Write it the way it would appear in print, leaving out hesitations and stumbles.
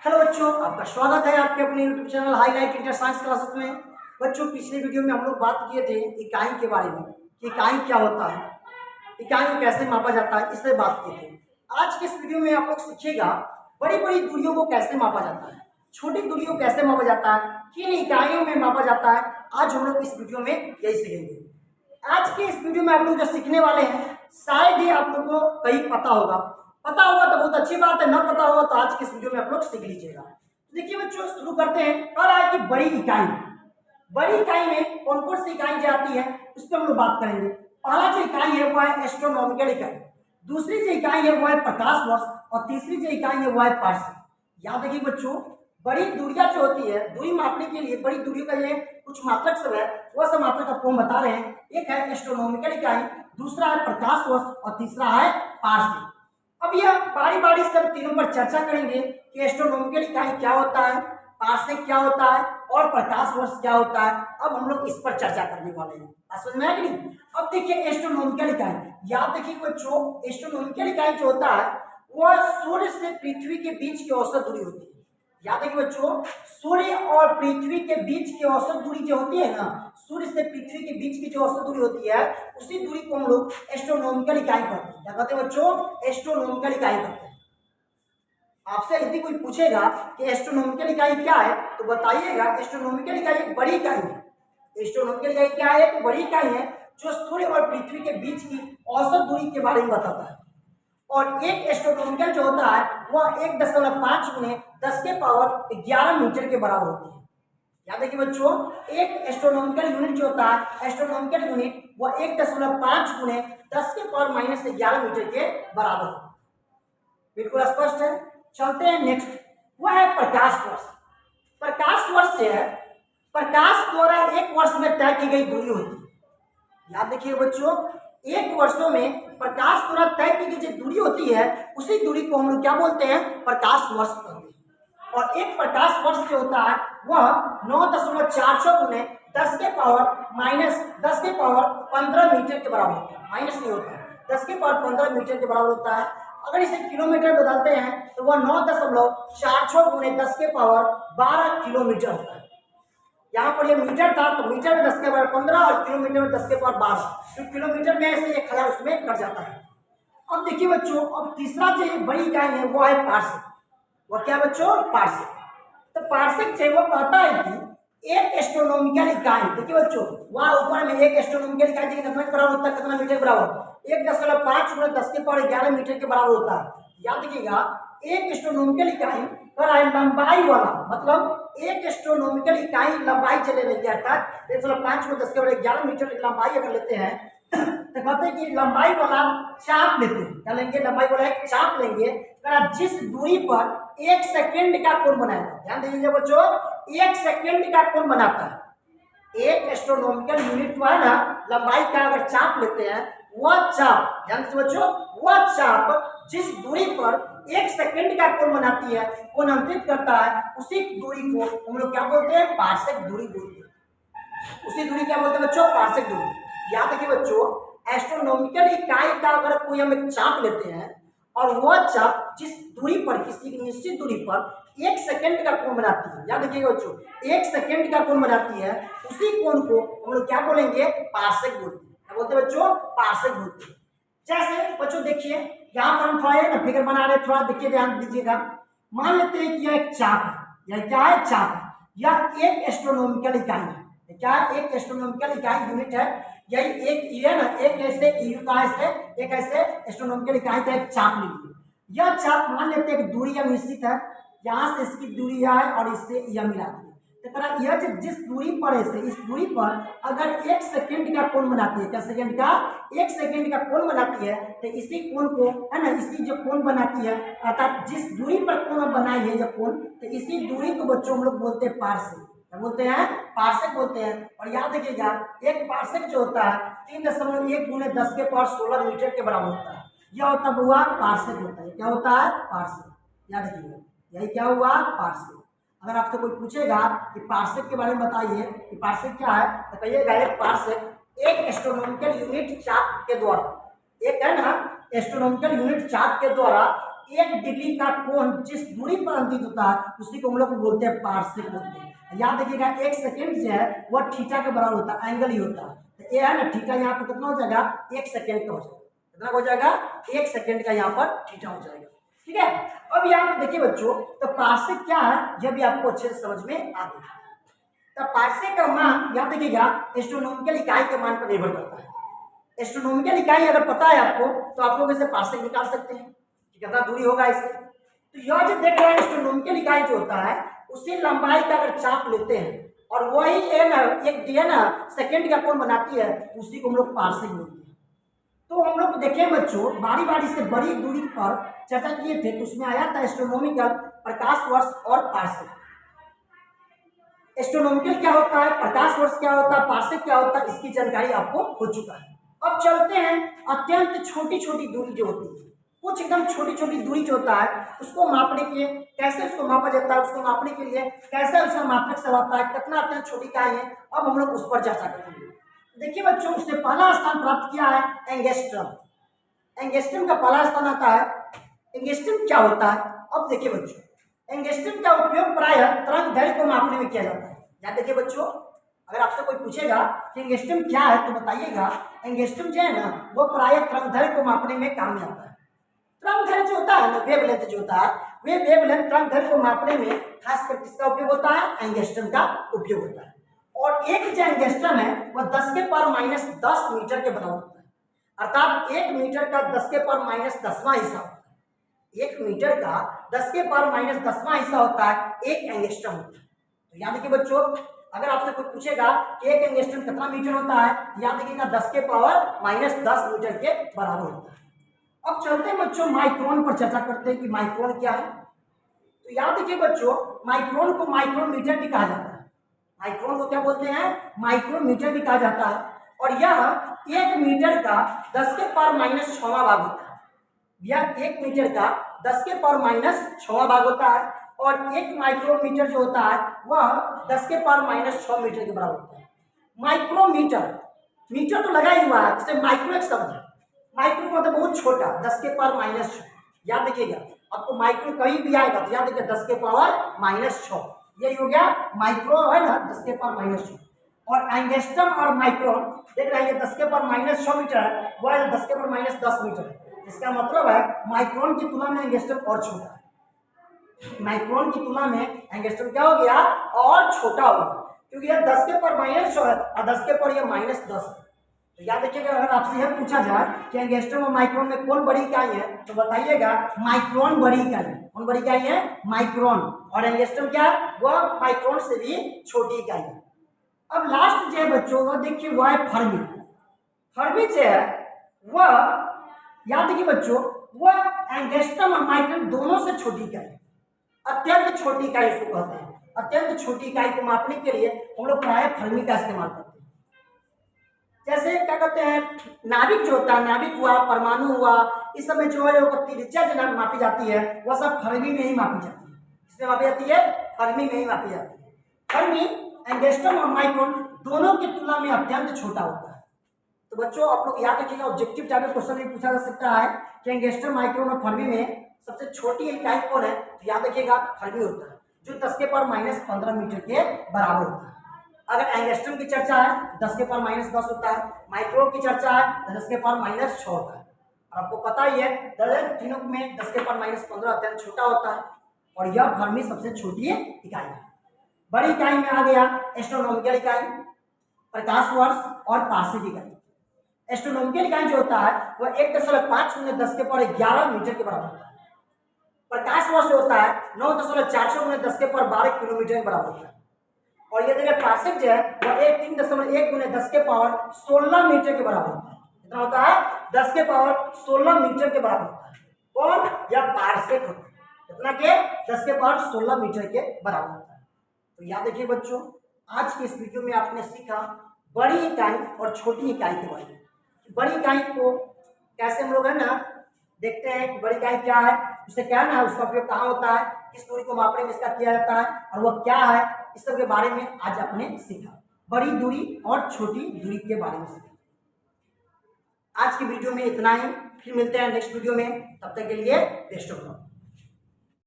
Hello बच्चों, आपका स्वागत है आपके अपने YouTube channel highlight inter science classes में। बच्चों, पिछले वीडियो में हम लोग बात किए थे इकाई के बारे में कि इकाई क्या होता है, इकाई को कैसे मापा जाता है, इससे बात किए थे। आज के इस वीडियो में आप लोग सीखिएगा बड़ी बड़ी दूरियों को कैसे मापा जाता है, छोटी दूरियों को कैसे मापा जाता है, किन इकाइयों में मापा जाता है। आज हम लोग इस वीडियो में यही सीखेंगे। आज के इस वीडियो में आप लोग जो सीखने वाले हैं शायद ही आप लोग को कहीं पता होगा तो बहुत अच्छी बात है, न पता होगा तो आज के इस वीडियो में आप लोग सीख लीजिएगा। देखिए बच्चों, शुरू करते हैं। कह रहा है कि बड़ी इकाई में कौन कौन सी इकाई जो आती है उस पर हम लोग बात करेंगे। पहला जो इकाई है वो है एस्ट्रोनॉमिकल इकाई, दूसरी जो इकाई है वो है प्रकाश वर्ष और तीसरी जो इकाई है वो है पार्सेक। याद रखिए बच्चों, बड़ी दूरियां जो होती है दूरी मापने के लिए बड़ी दूरी का ये कुछ मात्रक सब है, वह सब मात्रक आपको हम बता रहे हैं। एक है एस्ट्रोनॉमिकल इकाई, दूसरा है प्रकाश वर्ष और तीसरा है पार्सेक। अब यह बारी बारी से हम तीनों पर चर्चा करेंगे कि एस्ट्रोनॉमिकल इकाई क्या होता है, पार्सेक क्या होता है और प्रकाश वर्ष क्या होता है। अब हम लोग इस पर चर्चा करने वाले हैं। समझ में आया कि नहीं? अब देखिए एस्ट्रोनॉमिकल इकाई, याद रखिए बच्चों, एस्ट्रोनॉमिकल इकाई जो होता है वह सूर्य से पृथ्वी के बीच की औसत दूरी होती है। याद रखिए बच्चों, सूर्य और पृथ्वी के बीच की औसत दूरी जो होती है ना, सूर्य से पृथ्वी के बीच की जो औसत दूरी होती है उसी दूरी को हम लोग एस्ट्रोनॉमिकल इकाई कहते हैं। क्या कहते हैं बच्चों? एस्ट्रोनॉमिकल इकाई कहते हैं। आपसे यदि कोई पूछेगा कि एस्ट्रोनॉमिकल इकाई क्या है तो बताइएगा एस्ट्रोनॉमिकल इकाई एक बड़ी इकाई है। एस्ट्रोनॉमिकल इकाई क्या है? एक बड़ी इकाई है जो सूर्य और पृथ्वी के बीच की औसत दूरी के बारे में बताता है। और एक एस्ट्रोनॉमिकल जो होता है वह 1.5 गुने 10 के पावर 11 मीटर के बराबर होती है। याद रखिए बच्चों, एक एस्ट्रोनॉमिकल यूनिट जो होता है, एस्ट्रोनॉमिकल यूनिट वह 1.5 गुने 10 के पावर -11 मीटर के बराबर है। बिल्कुल स्पष्ट है। चलते हैं नेक्स्ट, वह है प्रकाश वर्ष। प्रकाश वर्ष जो है प्रकाश द्वारा एक वर्ष में तय की गई दूरी होती है। याद रखिए बच्चों, एक वर्षों में प्रकाश द्वारा तय की गई जो दूरी होती है उसी दूरी को हम लोग क्या बोलते हैं? प्रकाश वर्ष कहते हैं। और एक प्रकाश वर्ष जो होता है वह 9.46 गुने 10 के पावर -10 के पावर 15 मीटर के बराबर होता है। माइनस नहीं होता है, 10 के पावर 15 मीटर के बराबर होता है। अगर इसे किलोमीटर बदलते हैं तो वह 9.46 गुने 10 के पावर 12 किलोमीटर होता है। यहाँ पर ये मीटर था तो मीटर में 10 के पावर 15 और किलोमीटर में 10 के पावर 12, तो किलोमीटर में से 1000 उसमें कट जाता है। अब देखिए बच्चों, अब तीसरा जो बड़ी इकाई है वो है पार्सेक। वह क्या बच्चों? पार्सेक। तो पार्सेक जो वो कहता है कि एक एस्ट्रोनॉमिकल इकाई, देखिए बच्चों वहां ऊपर में एक एस्ट्रोनॉमिकल इकाई देखिए कितना बराबर होता है, कितना मीटर के बराबर? 1.5 गुणे 10 के पावर 11 मीटर के बराबर होता है। याद रखिएगा, एक एस्ट्रोनॉमिकल इकाई लंबाई वाला, मतलब एक एस्ट्रोनॉमिकल इकाई लंबाई चले लेते हैं, अर्थात 1.5 गुणे 10 के पावर 11 मीटर की लंबाई अगर लेते हैं तो कहते हैं कि लंबाई वाला चाप लेते हैं। क्या लेंगे? लंबाई वाला एक चाप लेंगे। जिस दूरी पर 1 सेकेंड का कोण बनाएगा, ध्यान दीजिए बच्चों, 1 सेकेंड का कोण बनाता है। एक एस्ट्रोनॉमिकल यूनिट जो है ना, लंबाई का अगर चाप लेते हैं, वह चाप, ध्यान दीजिए बच्चों, वह चाप जिस दूरी पर 1 सेकेंड का कोण बनाती है, कोण अंकित करता है, उसी दूरी को हम लोग क्या बोलते हैं? पार्सेक दूरी बोलते हैं। उसी दूरी क्या बोलते हैं बच्चों? पार्सेक दूरी। याद रखिए बच्चों, एस्ट्रोनॉमिकल इकाई का अगर कोई हम एक चाप लेते हैं और वह चाप जिस दूरी पर, किसी निश्चित दूरी पर 1 सेकेंड का कोण बनाती है, याद रखिएगा बच्चों, 1 सेकेंड का कोण बनाती है, उसी कोण को हम लोग क्या बोलेंगे? पार्सेक बोलते हैं। क्या बोलते हैं बच्चों? पार्सेक बोलते हैं। जैसे बच्चों देखिए, यहाँ पर हम थोड़ा ना फिगर बना रहे, थोड़ा देखिए, ध्यान दीजिएगा। मान लेते हैं कि यह एक चाप है। यह क्या है? चाप है। यह एक एस्ट्रोनॉमिकल इकाई है। क्या? एक एस्ट्रोनॉमिकल इकाई यूनिट है। यही एक ये ना, एक ऐसे एक ऐसे एस्ट्रोनॉमिकल इकाई का एक चाप लीजिए। यह चाप मान लेते हैं कि दूरी यह निश्चित है, यहाँ से इसकी दूरी है और इससे यह मिला दी। तो यह जिस दूरी पर है, इस दूरी पर अगर 1 सेकेंड का कोण बनाती है, क्या सेकेंड का? 1 सेकेंड का कोण बनाती है, तो इसी कोण को है ना, इसी जो कोण बनाती है, अर्थात जिस दूरी पर कोण बनाई है जो कोण, तो इसी दूरी को बच्चों हम लोग बोलते हैं पार्सेक। क्या बोलते हैं? पार्सेक बोलते हैं। और याद रखिएगा, एक पार्सेक जो होता है 3.1 गुणे 10 के पावर 16 मीटर के बराबर होता है। यह होता हुआ पार्सेक होता है। क्या होता है? पार्सेक। याद रखिएगा, यही क्या हुआ? पार्सेक। अगर आपसे कोई पूछेगा कि पार्सेक के बारे में बताइए कि पार्सेक क्या है, तो कहिएगा एक पार्सेक एक एस्ट्रोनॉमिकल यूनिट चाप के द्वारा, एक है ना एस्ट्रोनॉमिकल यूनिट चाप के द्वारा 1 डिग्री का कोण जिस दूरी पर अंकित होता है उसी को हम लोग बोलते हैं पार्सेक बोलते हैं। याद रखिएगा 1 सेकेंड जो है वह थीटा के बराबर होता है, एंगल ही होता है। तो ये है ना थीटा, यहाँ पर कितना हो जाएगा 1 सेकेंड का हो जाएगा। कितना हो जाएगा 1 सेकेंड का यहाँ पर थीटा हो जाएगा। ठीक है, अब यहाँ पे देखिए बच्चों, तो पार्सेक क्या है यह भी आपको अच्छे से समझ में आ गया। तो पार्सेक का मान याद रखिएगा एस्ट्रोनॉमिकल इकाई के मान पर निर्भर करता है। एस्ट्रोनॉमिकल इकाई अगर पता है आपको तो आप लोग इसे पार्सेक निकाल सकते हैं कि कितना दूरी होगा इससे। तो यह जो देख रहे हैं एस्ट्रोनॉमिकल इकाई जो होता है उसी लंबाई का अगर चाप लेते हैं और वही है ना सेकेंड का कोण बनाती है, उसी को हम लोग पार्सेक बोलते हैं। तो हम लोग देखें बच्चों, बारी बारी से बड़ी दूरी पर चर्चा किए थे, तो उसमें आया था एस्ट्रोनॉमिकल, प्रकाश वर्ष और पार्सेक। एस्ट्रोनॉमिकल क्या होता है, प्रकाश वर्ष क्या होता है, पार्सेक क्या होता है, इसकी जानकारी आपको हो चुका है। अब चलते हैं अत्यंत छोटी छोटी दूरी जो होती है, कुछ एकदम छोटी छोटी दूरी जो होता है उसको मापने के कैसे उसको मापा जाता है, उसको मापने के लिए कैसे उसका मापक सब आता है, कितना अत्यंत छोटी इकाई है, अब हम लोग उस पर चर्चा करेंगे। देखिए बच्चों, उसने पहला स्थान प्राप्त किया है एंगस्ट्रम। एंगस्ट्रम का पहला स्थान आता है। एंगस्ट्रम क्या होता है, अब देखिए बच्चों, एंगस्ट्रम का उपयोग प्रायः तरंग दैर्घ्य को मापने में किया जाता है। याद देखिए बच्चों, अगर आपसे कोई पूछेगा कि एंगस्ट्रम क्या है तो बताइएगा एंगस्ट्रम जो है ना वो प्रायः तरंग दैर्घ्य को मापने में काम में आता है। तरंग दैर्घ्य जो होता है ना, वेवलेंथ जो होता है, वे वेवलेंथ तरंग दैर्घ्य को मापने में खासकर किसका उपयोग होता है, एंगस्ट्रम का उपयोग होता है। और एक जो एंगस्ट्रम है वह 10 के पावर माइनस 10 मीटर के बराबर होता है, अर्थात 1 मीटर का 10 के पावर माइनस 10वां हिस्सा होता है। 1 मीटर का 10 के पावर माइनस 10वां हिस्सा होता है, एक एंगस्ट्रम होता है। तो याद रखिए बच्चों, अगर आपसे कोई पूछेगा कि एक एंगस्ट्रम कितना मीटर होता है, याद रखिएगा 10 के पावर माइनस 10 मीटर के बराबर होता है। अब चलते हैं बच्चों माइक्रोन पर चर्चा करते हैं कि माइक्रोन क्या है। तो याद रखिए बच्चों, माइक्रोन को माइक्रोमीटर भी कहा जाता है। माइक्रोन को क्या बोलते हैं, माइक्रोमीटर भी कहा जाता है। और यह 1 मीटर का 10 के पावर माइनस 6वां भाग होता है। यह 1 मीटर का 10 के पावर माइनस 6वां भाग होता है। और 1 माइक्रोमीटर जो होता है वह 10 के पावर माइनस 6 मीटर के बराबर होता है। माइक्रोमीटर, मीटर तो लगा ही हुआ है, इससे माइक्रो एक शब्द है। माइक्रो मतलब बहुत छोटा, 10 के पावर माइनस 6। याद रखिएगा, आपको माइक्रो कहीं भी आएगा तो याद रखिए 10 के पावर माइनस 6, यही हो गया माइक्रो है ना, 10 के पावर माइनस 6। और एंगस्ट्रम और माइक्रोन देख रहे हैं 10 के पावर माइनस 6 मीटर है, वह 10 के पावर माइनस 10 मीटर है। इसका मतलब है माइक्रोन की तुलना में एंगस्ट्रम और छोटा है। माइक्रोन की तुलना में एंगस्ट्रम क्या हो गया, और छोटा हो गया, क्योंकि यह 10 के पावर माइनस 6 है और 10 के पावर यह माइनस 10 है। तो याद रखिएगा, अगर आपसे यह पूछा जाए कि एंगस्ट्रम और माइक्रोन में कौन बड़ी इकाई है तो बताइएगा माइक्रोन बड़ी इकाई है। कौन बड़ी इकाई है, माइक्रोन। और एंगस्ट्रम क्या है, वह माइक्रोन से भी छोटी इकाई है। अब लास्ट जो है बच्चों वह देखिए वह है फर्मी। फर्मी जो है वह याद रखिए बच्चों, वह एंगस्ट्रम और माइक्रोन दोनों से छोटी इकाई है। अत्यंत छोटी इकाई इसको कहते हैं। अत्यंत छोटी इकाई को मापने के लिए हम लोग प्राय फर्मी का इस्तेमाल करते हैं। जैसे क्या कहते हैं, नाभिक जो होता है, नाभिक हुआ, परमाणु हुआ, इस समय जो है त्रिज्या जो मापी जाती है वह सब फर्मी में ही मापी जाती है। इसमें मापी जाती है, फर्मी में ही मापी जाती है। फर्मी एंगस्ट्रम और माइक्रोन दोनों की तुलना में अत्यंत छोटा होता है। तो बच्चों आप लोग याद रखिएगा, ऑब्जेक्टिव टाइप में क्वेश्चन भी पूछा जा सकता है कि एंगस्ट्रम, माइक्रोन और फर्मी में सबसे छोटी इकाई कौन है, तो याद रखिएगा फर्मी होता है, जो 10 के पावर माइनस 15 मीटर के बराबर होता है। अगर एंगस्ट्रम की चर्चा है 10 के पावर माइनस 10 होता है, माइक्रोन की चर्चा है तो 10 के पावर माइनस 6 होता है। और आपको पता ही है तीनों में 10 के पावर माइनस 15 अत्यंत छोटा होता है, और यह फर्मी सबसे छोटी इकाई है। बड़ी इकाई में आ गया एस्ट्रोनॉमिकल इकाई, प्रकाश वर्ष और पार्सेक इकाई। एस्ट्रोनॉमिकल इकाई जो होता है वह 1.5 × 10 के पावर 11 मीटर के बराबर होता है। प्रकाश वर्ष जो होता है 9.4 × 10 के पावर 12 किलोमीटर के बराबर होता है। और ये देखिए पार्सेक जो है वह 3.1 × 10 के पावर 16 मीटर के बराबर होता है। कितना होता है, 10 के पावर 16 मीटर के बराबर होता है। कौन, या पार्सेक होता है, कितना के 10 के पावर 16 मीटर के बराबर होता है। तो याद रखिए बच्चों, आज के इस वीडियो में आपने सीखा बड़ी इकाई और छोटी इकाई के बारे में। बड़ी इकाई को कैसे हम लोग है ना देखते हैं कि बड़ी इकाई क्या है, उससे क्या है ना, उसका उपयोग कहाँ होता है, किस दूरी को मापने में इसका किया जाता है, और वह क्या है, इस सब के बारे में आज आपने सीखा। बड़ी दूरी और छोटी दूरी के बारे में सीखा। आज की वीडियो में इतना ही। फिर मिलते हैं नेक्स्ट वीडियो में, तब तक के लिए बेस्ट ऑफ लक।